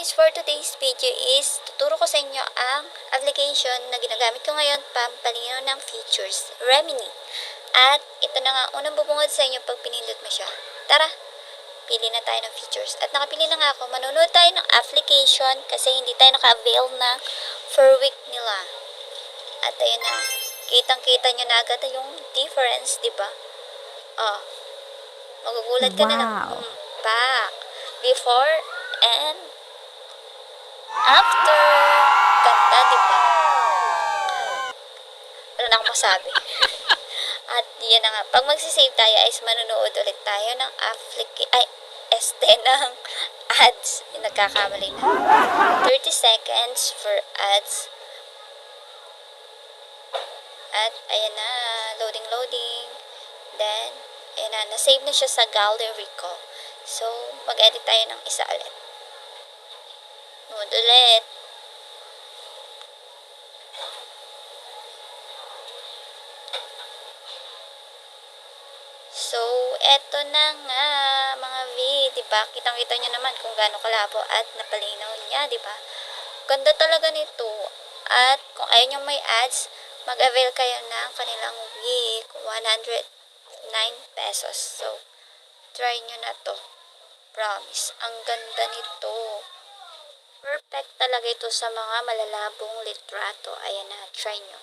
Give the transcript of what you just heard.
guys, for today's video is tuturo ko sa inyo ang application na ginagamit ko ngayon pampalinaw ng features, Remini. At ito na nga, unang bubungod sa inyo pag pinindot mo siya. Tara, pili na tayo ng features. At nakapili na nga ako, manonood tayo ng application kasi hindi tayo naka-avail ng for week nila. At ayun na, kitang-kita nyo na agad yung difference, di ba? Magugulat ka na lang. Back, before, and after. Ganda, di ba? Wala na akong masabi. At yan na nga, pag magsisave tayo is manonood ulit tayo ng ng ads. Yung nagkakamali na. 30 seconds for ads. At ayan na, loading. Then, ayan na, nasave na siya sa gallery ko. So, mag-edit tayo ng isa ulit. Nood ulit. So, eto na nga, mga V, diba? Kitang-kita nyo naman kung gaano kalabo at napalinaw niya, diba? Ganda talaga nito. At kung ayaw nyo may ads, mag-avail kayo ng kanilang week, 109 pesos. So, try nyo na to. Promise, ang ganda nito. Perfect talaga ito sa mga malalabong litrato. Ayan na, try nyo.